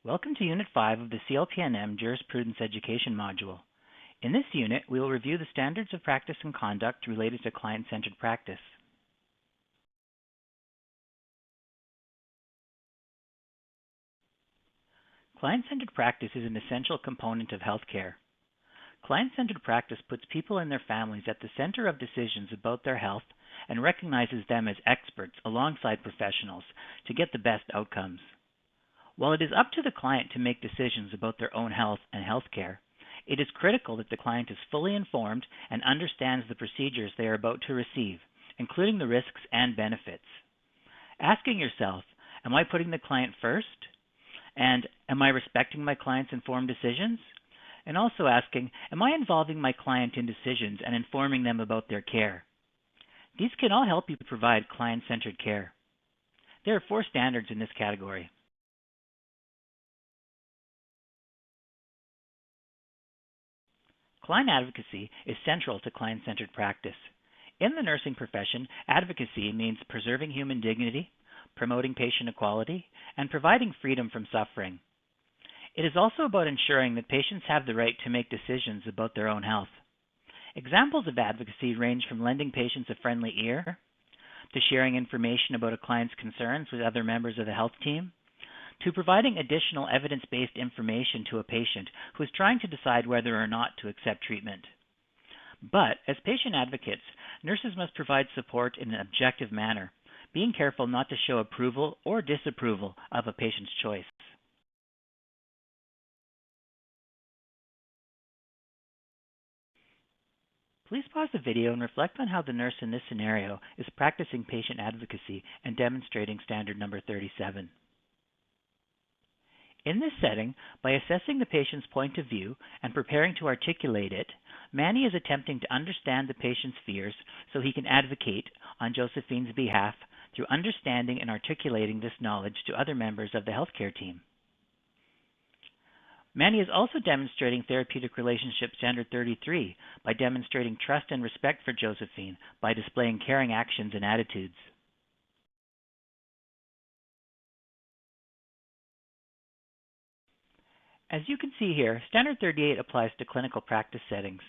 Welcome to Unit 5 of the CLPNM Jurisprudence Education module. In this unit, we will review the standards of practice and conduct related to client-centered practice. Client-centered practice is an essential component of healthcare. Client-centered practice puts people and their families at the center of decisions about their health and recognizes them as experts alongside professionals to get the best outcomes. While it is up to the client to make decisions about their own health and healthcare, it is critical that the client is fully informed and understands the procedures they are about to receive, including the risks and benefits. Asking yourself, am I putting the client first? And am I respecting my client's informed decisions? And also asking, am I involving my client in decisions and informing them about their care? These can all help you provide client-centered care. There are 4 standards in this category. Client advocacy is central to client-centered practice. In the nursing profession, advocacy means preserving human dignity, promoting patient equality, and providing freedom from suffering. It is also about ensuring that patients have the right to make decisions about their own health. Examples of advocacy range from lending patients a friendly ear, to sharing information about a client's concerns with other members of the health team, to providing additional evidence-based information to a patient who is trying to decide whether or not to accept treatment. But, as patient advocates, nurses must provide support in an objective manner, being careful not to show approval or disapproval of a patient's choice. Please pause the video and reflect on how the nurse in this scenario is practicing patient advocacy and demonstrating standard number 37. In this setting, by assessing the patient's point of view and preparing to articulate it, Manny is attempting to understand the patient's fears so he can advocate on Josephine's behalf through understanding and articulating this knowledge to other members of the healthcare team. Manny is also demonstrating therapeutic relationship standard 33 by demonstrating trust and respect for Josephine by displaying caring actions and attitudes. As you can see here, Standard 38 applies to clinical practice settings.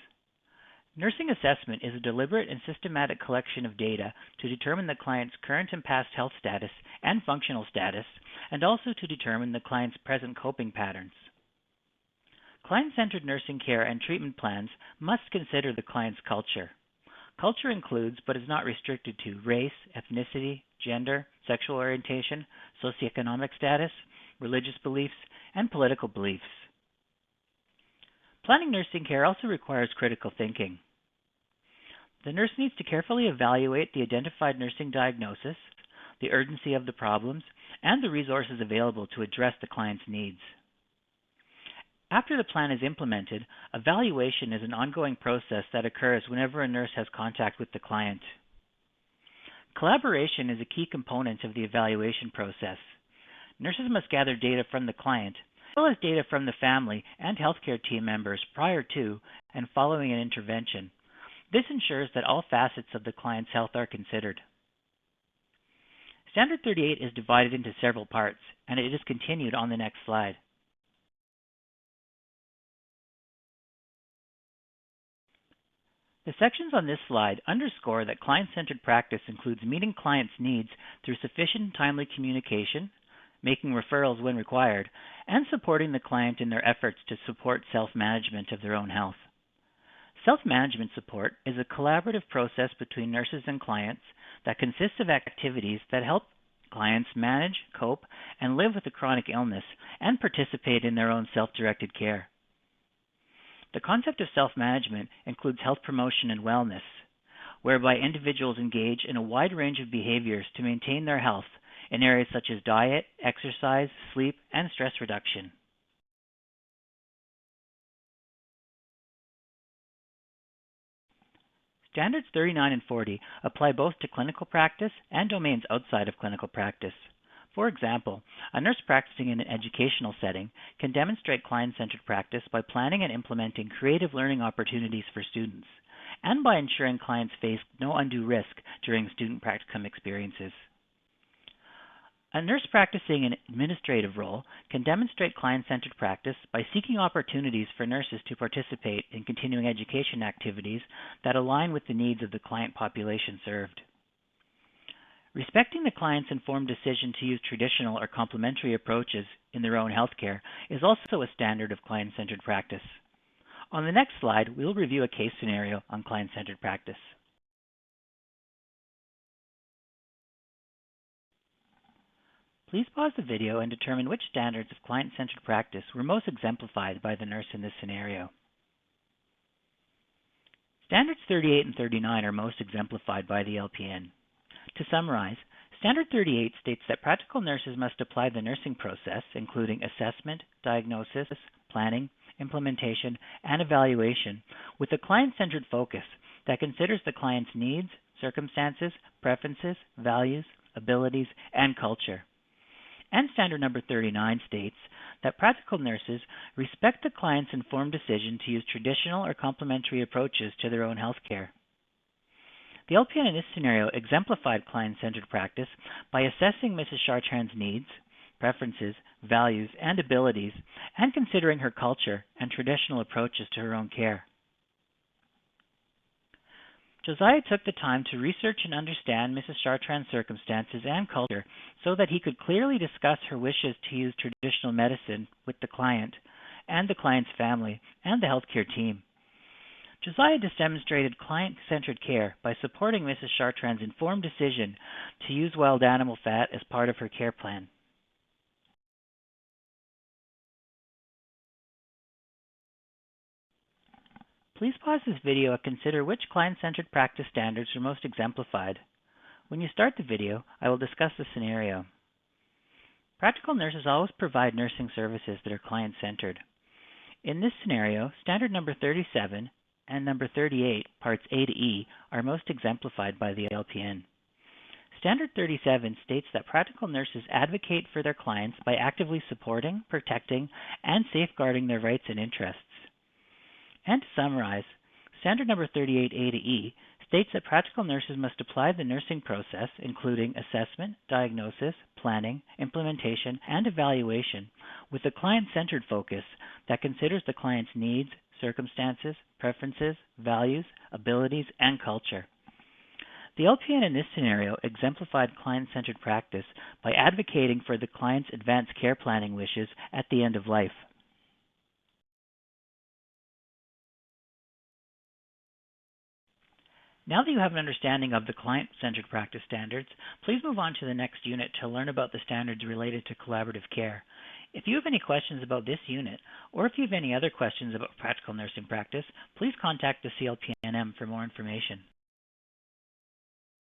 Nursing assessment is a deliberate and systematic collection of data to determine the client's current and past health status and functional status, and also to determine the client's present coping patterns. Client-centered nursing care and treatment plans must consider the client's culture. Culture includes, but is not restricted to, race, ethnicity, gender, sexual orientation, socioeconomic status, religious beliefs, and political beliefs. Planning nursing care also requires critical thinking. The nurse needs to carefully evaluate the identified nursing diagnosis, the urgency of the problems, and the resources available to address the client's needs. After the plan is implemented, evaluation is an ongoing process that occurs whenever a nurse has contact with the client. Collaboration is a key component of the evaluation process. Nurses must gather data from the client, as well as data from the family and healthcare team members prior to and following an intervention. This ensures that all facets of the client's health are considered. Standard 38 is divided into several parts, and it is continued on the next slide. The sections on this slide underscore that client-centered practice includes meeting clients' needs through sufficient and timely communication, making referrals when required, and supporting the client in their efforts to support self-management of their own health. Self-management support is a collaborative process between nurses and clients that consists of activities that help clients manage, cope, and live with a chronic illness and participate in their own self-directed care. The concept of self-management includes health promotion and wellness, whereby individuals engage in a wide range of behaviors to maintain their health in areas such as diet, exercise, sleep, and stress reduction. Standards 39 and 40 apply both to clinical practice and domains outside of clinical practice. For example, a nurse practicing in an educational setting can demonstrate client-centered practice by planning and implementing creative learning opportunities for students, and by ensuring clients face no undue risk during student practicum experiences. A nurse practicing an administrative role can demonstrate client-centered practice by seeking opportunities for nurses to participate in continuing education activities that align with the needs of the client population served. Respecting the client's informed decision to use traditional or complementary approaches in their own healthcare is also a standard of client-centered practice. On the next slide, we will review a case scenario on client-centered practice. Please pause the video and determine which standards of client-centered practice were most exemplified by the nurse in this scenario. Standards 38 and 39 are most exemplified by the LPN. To summarize, Standard 38 states that practical nurses must apply the nursing process, including assessment, diagnosis, planning, implementation, and evaluation, with a client-centered focus that considers the client's needs, circumstances, preferences, values, abilities, and culture. And Standard number 39 states that practical nurses respect the client's informed decision to use traditional or complementary approaches to their own health care. The LPN in this scenario exemplified client-centered practice by assessing Mrs. Chartrand's needs, preferences, values, and abilities, and considering her culture and traditional approaches to her own care. Josiah took the time to research and understand Mrs. Chartrand's circumstances and culture so that he could clearly discuss her wishes to use traditional medicine with the client and the client's family and the healthcare team. Josiah demonstrated client-centered care by supporting Mrs. Chartrand's informed decision to use wild animal fat as part of her care plan. Please pause this video and consider which client-centered practice standards are most exemplified. When you start the video, I will discuss the scenario. Practical nurses always provide nursing services that are client-centered. In this scenario, standard number 37 and number 38, parts A to E, are most exemplified by the LPN. Standard 37 states that practical nurses advocate for their clients by actively supporting, protecting, and safeguarding their rights and interests. And to summarize, standard number 38 A to E states that practical nurses must apply the nursing process, including assessment, diagnosis, planning, implementation, and evaluation, with a client-centered focus that considers the client's needs, circumstances, preferences, values, abilities, and culture. The LPN in this scenario exemplified client-centered practice by advocating for the client's advanced care planning wishes at the end of life. Now that you have an understanding of the client-centered practice standards, please move on to the next unit to learn about the standards related to collaborative care. If you have any questions about this unit, or if you have any other questions about practical nursing practice, please contact the CLPNM for more information.